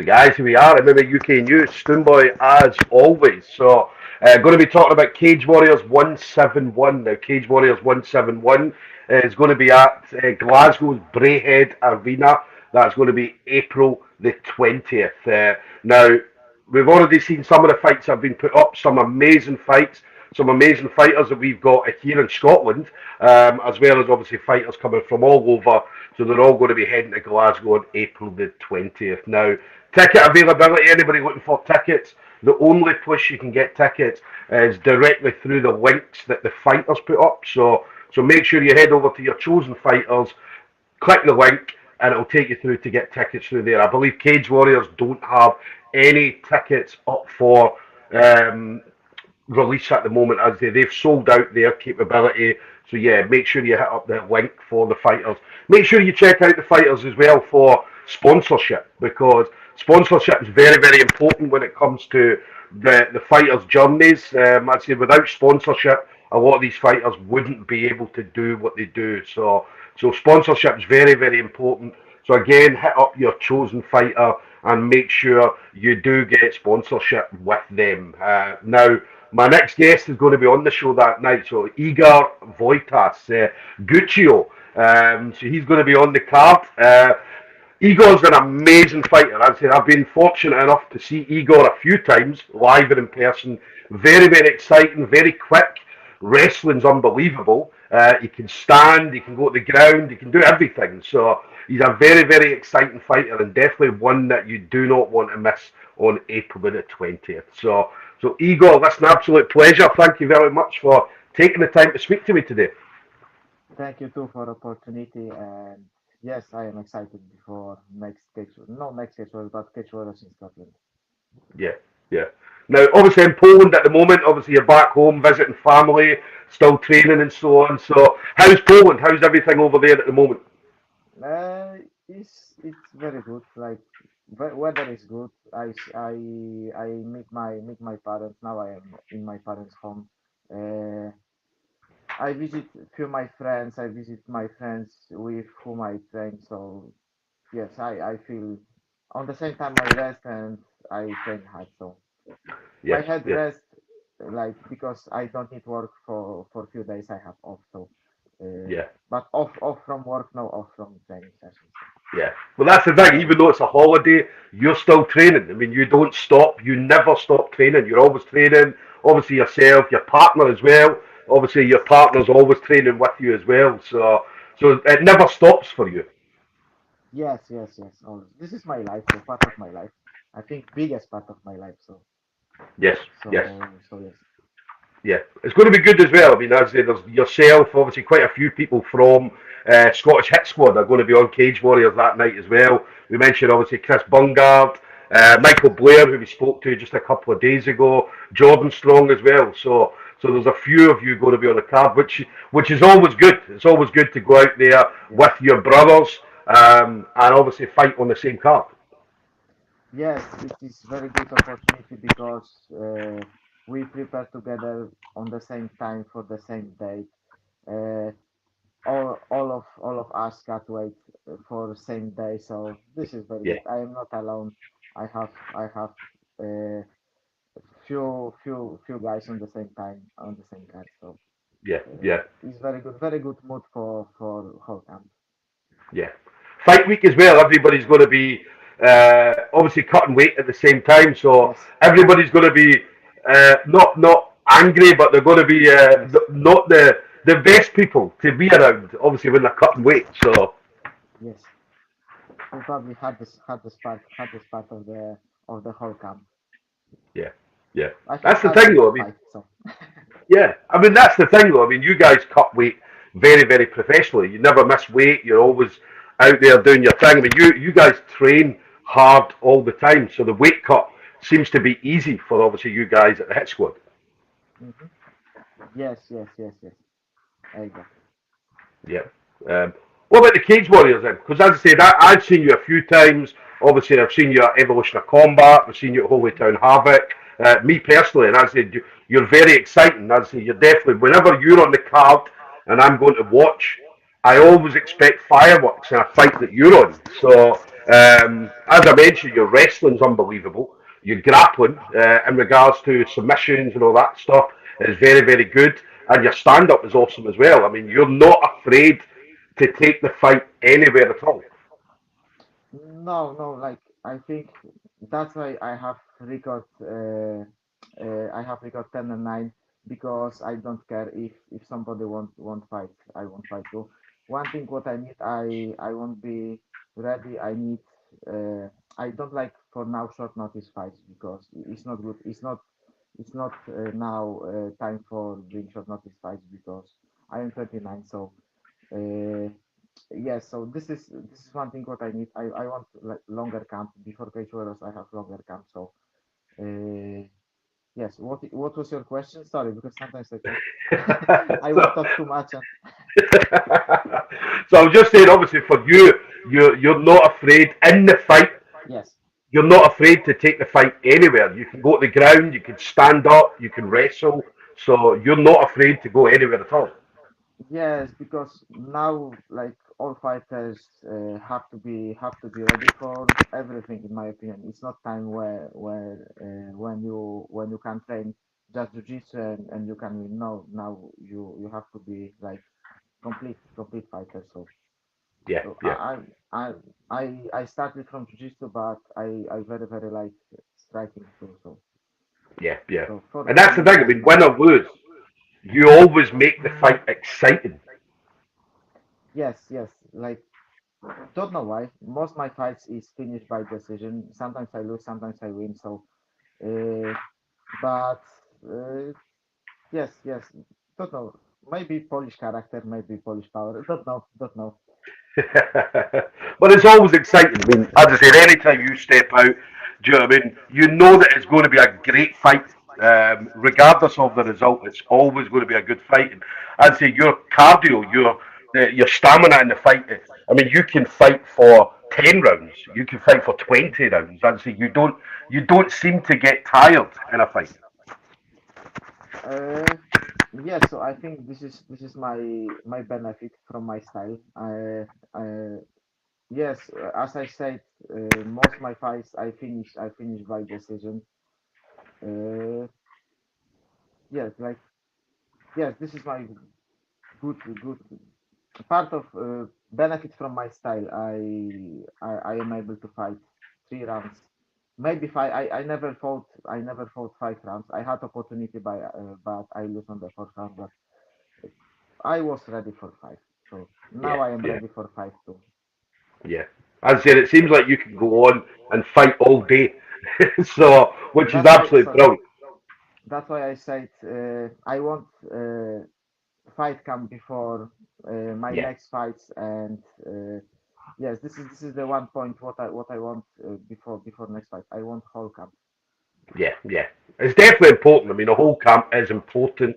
Guys, here we are, MMA UK News, Stoomboy as always. So, going to be talking about Cage Warriors 171. Now, Cage Warriors 171 is going to be at Glasgow's Braehead Arena. That's going to be April the 20th. Now, we've already seen some of the fights that have been put up, some amazing fights, some amazing fighters that we've got here in Scotland, as well as obviously fighters coming from all over. So they're all going to be heading to Glasgow on April the 20th. Now, ticket availability, anybody looking for tickets, the only place you can get tickets is directly through the links that the fighters put up. So make sure you head over to your chosen fighters, click the link, and it'll take you through to get tickets through there. I believe Cage Warriors don't have any tickets up for release at the moment, as they've sold out their capability. So yeah, make sure you hit up the link for the fighters. Make sure you check out the fighters as well for sponsorship, because sponsorship is very, very important when it comes to the fighters' journeys. I'd say without sponsorship, a lot of these fighters wouldn't be able to do what they do. So sponsorship is very, very important. So again, hit up your chosen fighter and make sure you do get sponsorship with them. Now, my next guest is going to be on the show that night. So Igor Wojtas, Guccio. So he's going to be on the card. Igor's an amazing fighter. I've been fortunate enough to see Igor a few times live and in person. Very, very exciting, very quick. Wrestling's unbelievable. He can stand, he can go to the ground, he can do everything. So he's a very, very exciting fighter, and definitely one that you do not want to miss on April the 20th. So Igor, that's an absolute pleasure. Thank you very much for taking the time to speak to me today. Thank you too for the opportunity, and yes, I am excited before next schedule. No next schedule, but schedule in Scotland. Yeah, yeah. Now, obviously in Poland at the moment, obviously you're back home visiting family, still training and so on. So how's Poland? How's everything over there at the moment? Uh, it's very good. Like weather is good. I meet my parents now. I am in my parents' home. Uh, I visit few my friends. I visit my friends with whom I train. So yes, I feel on the same time I rest and I train hard. So my Yes, head yes. rest like because I don't need work for few days. I have off. So Yeah, but off from work, no off from training sessions. yeah. Well, that's the thing. Even though it's a holiday, you're still training. I mean, you don't stop. You never stop training. You're always training. Obviously, yourself, your partner as well. Obviously, your partner's always training with you as well. So it never stops for you. Yes. Always. This is my life. So part of my life. I think biggest part of my life. So Yes, yes. yes. Yeah, it's going to be good as well. I mean, as I say, there's yourself, obviously, quite a few people from Scottish Hit Squad are going to be on Cage Warriors that night as well. We mentioned obviously Chris Bungard, Michael Blair, who we spoke to just a couple of days ago, Jordan Strong as well. So there's a few of you going to be on the card, which is always good. It's always good to go out there Yes. with your brothers and obviously fight on the same card. Yes, it is very good opportunity because we prepare together on the same time for the same date. Uh, all of us can't wait for the same day, so this is very Yeah, good. I am not alone. I have uh, few guys on the same time on the same card, so yeah, yeah. it's very good mood for whole camp. Yeah. Fight week as well. Everybody's going to be obviously cutting weight at the same time, so Yes, everybody's going to be not angry, but they're going to be yes, not the best people to be around. Obviously, when they're cutting weight. So yes. We probably had this part of the whole camp. yeah, yeah. I think That's the harder thing, than though. I mean, fight. So yeah. I mean, that's the thing, though. I mean, you guys cut weight very, very professionally. You never miss weight. You're always out there doing your thing. I mean, you guys train hard all the time, so the weight cut seems to be easy for obviously you guys at the hit squad. hmm yes. Exactly. Yeah. What about the Cage Warriors then? Because as I said, I've seen you a few times. Obviously, I've seen you at Evolution of Combat. I've seen you at Holy Town Havoc. Me personally, and as I said, you're very exciting. As I say, you're definitely, whenever you're on the card and I'm going to watch, I always expect fireworks in a fight that you're on. So As I mentioned, your wrestling's unbelievable. Your grappling, in regards to submissions and all that stuff, is very, very good. And your stand up is awesome as well. I mean, you're not afraid to take the fight anywhere at all. No, no, like I think that's why I have record 10-9 because I don't care if somebody won't fight, I won't fight too. One thing what I need, I won't be ready. Uh, I don't like for now short notice fights because it's not good. It's not now time for doing short notice fights because I am 29, so. Uh, Yes, so this is one thing what I need. I want like longer camp before Cage Warriors. I have longer camp. So yes, what was your question? Sorry, because sometimes I talk I So, will talk too much. And so I'm just saying, obviously, for you, you're not afraid in the fight. yes, You're not afraid to take the fight anywhere. You can go to the ground, you can stand up, you can wrestle. So you're not afraid to go anywhere at all. yes, because now like all fighters have to be ready for everything. In my opinion, it's not time where when you can train just jiu-jitsu and you can win. No, now you have to be like complete fighter. So. Yeah, So yeah, I started from jiu-jitsu, but I very very like striking too. So yeah, yeah. so for And for that's the me, thing. I yes, mean, win or lose, you always make the fight exciting. yes. Like don't know why. Most my fights is finished by decision. Sometimes I lose, sometimes I win. So uh, but uh, yes. Don't know. Maybe Polish character, maybe Polish power. Don't know. But it's always exciting. I mean, as I said, anytime you step out, do you know what I mean? You know that it's going to be a great fight. Regardless of the result, it's always going to be a good fight. And I'd say your cardio, your stamina in the fight. I mean, you can fight for 10 rounds. You can fight for 20 rounds. I'd say you don't seem to get tired in a fight. Uh, yes. So I think this is my benefit from my style. I Yes, as I said, most my fights I finish by decision. Uh, yes, like yes, this is my good part of benefit from my style. I am able to fight 3 rounds, maybe five. I never fought 5 rounds. I had opportunity but I lose on the fourth round. But I was ready for five, so now Yeah, I am yeah, ready for five too. yeah. As I said, it seems like you can go on and fight all day. So, which is That's why. absolutely So brilliant. that's why I said I want. Fight camp before my Yeah. next fights and yes, this is the one point what I want before next fight. I want whole camp. Yeah, yeah. It's definitely important. I mean, the whole camp is important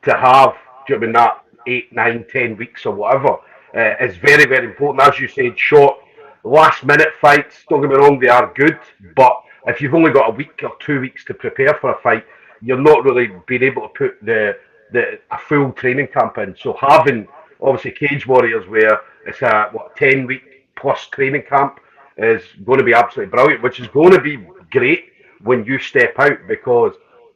to have during that 8, 9, 10 weeks or whatever. It's very, very important. As you said, short, last minute fights, don't get me wrong, they are good. But if you've only got a week or 2 weeks to prepare for a fight, you're not really being able to put the a full training camp in. So having obviously Cage Warriors where it's a 10 week plus training camp is going to be absolutely brilliant, which is going to be great when you step out because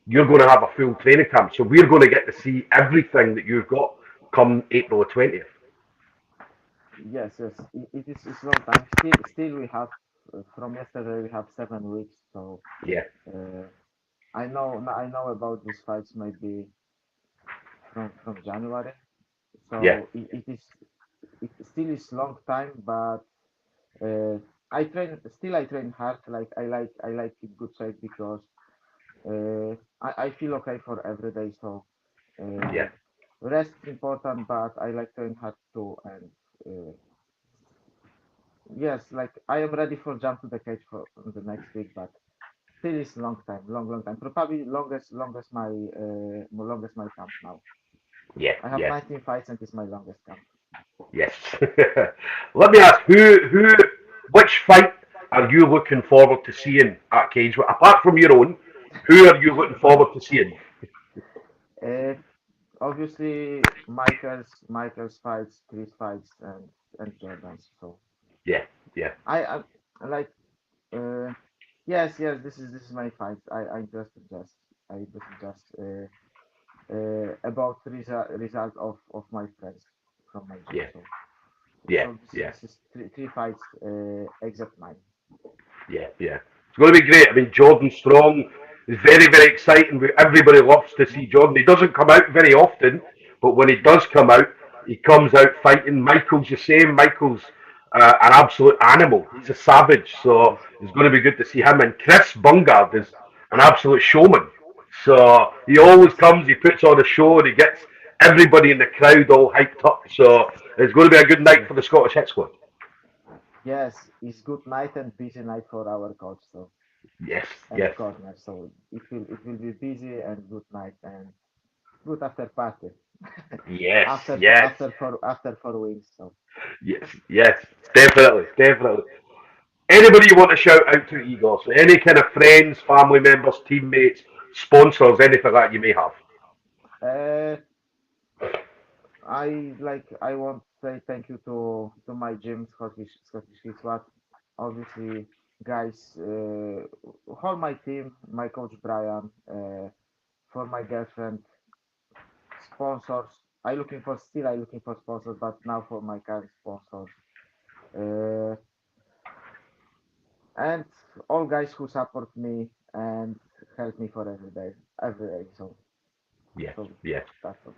you're going to have a full training camp. So we're going to get to see everything that you've got come April the 20th. Yes. It's long time. Still we have from yesterday we have 7 weeks. So Yeah, uh, I know about these fights maybe from January. yeah, So it still is long time, but uh, I train hard. Like I like keep good shape because I feel okay for every day. So yeah, uh, rest is important, but I like train hard too. And yes, like I am ready for jump to the cage for the next week, but still is long time, long time. Probably longest my camp now. yeah, I have yeah, 19 fights and it's my longest camp. yes. Let me ask, which fight are you looking forward to seeing at Cage? Apart from your own, who are you looking forward to seeing? Uh, Obviously, Michael's fights, Chris fights, and Jordan's. So Yeah, yeah, I like uh, yes, yes, this is my fight. I just about result of my friends from my gym. Yeah, yeah, So yeah. this is three fights except mine. Yeah, yeah. It's going to be great. I mean, Jordan Strong is very, very exciting. Everybody loves to see Jordan. He doesn't come out very often, but when he does come out, he comes out fighting. Michael's the same. Michael's an absolute animal. He's a savage. So Yes, it's going to be good to see him. And Chris Bungard is an absolute showman. So he always yes, comes, he puts on a show, and he gets everybody in the crowd all hyped up. So it's going to be a good night yes, for the Scottish Hit Squad. yes. It's good night and busy night for our coach. So Yes, and yes. corner. So it will be busy and good night and good after party Yes, yes, after 4 weeks. So yes, yes, definitely, definitely. Anybody you want to shout out to, Igor? So any kind of friends, family members, teammates, sponsors, anything like that you may have. uh, I want to say thank you to my gym Scottish Kids Squad. Obviously, guys, all my team, my coach Brian, for my girlfriend, sponsors. I looking for sponsors, but now for my current sponsors. Uh, and all guys who support me and help me for every day. Yes, So yes. that's all.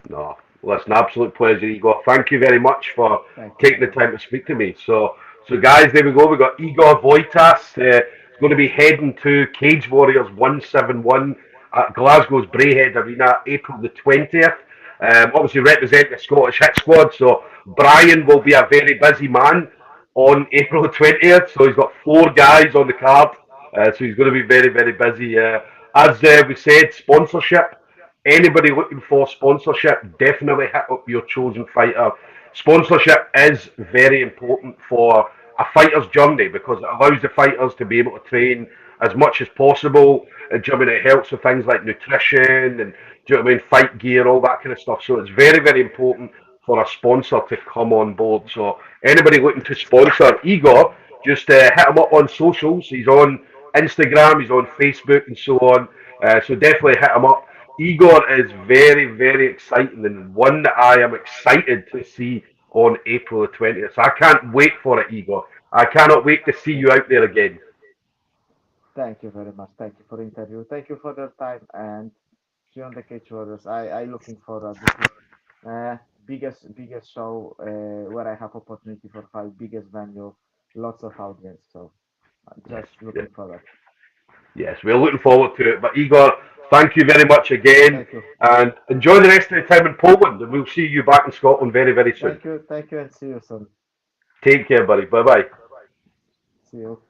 No, well, it's an absolute pleasure, Igor. Thank you very much for Thank you taking the very much. time to speak to me. So guys, there we go. We got Igor Wojtas. Going to be heading to Cage Warriors 171 at Glasgow's Braehead Arena, April the 20th. Obviously representing the Scottish Hit Squad. So Brian will be a very busy man on April the 20th. So he's got four guys on the card. So he's going to be very, very busy. As we said, sponsorship. Anybody looking for sponsorship, definitely hit up your chosen fighter. Sponsorship is very important for a fighter's journey because it allows the fighters to be able to train as much as possible. And do you know what I mean? It helps with things like nutrition and do you know what I mean? Fight gear, all that kind of stuff. So it's very, very important for a sponsor to come on board. So anybody looking to sponsor Igor, just hit him up on socials. He's on Instagram, he's on Facebook, and so on. So definitely hit him up. Igor is very, very exciting and one that I am excited to see on April the 20th. So I can't wait for it, Igor. I cannot wait to see you out there again. Thank you very much. Thank you for the interview. Thank you for your time and see you on the Cage Warriors. I looking forward. This is uh, biggest show where I have opportunity for fight, biggest venue, lots of audience. So Yes, just yes, looking forward. yes. We're looking forward to it. But Igor, thank you very much again Thank you. and enjoy the rest of the time in Poland. And we'll see you back in Scotland very, very soon. Thank you. Thank you and see you soon. Take care, buddy. Bye bye. See you.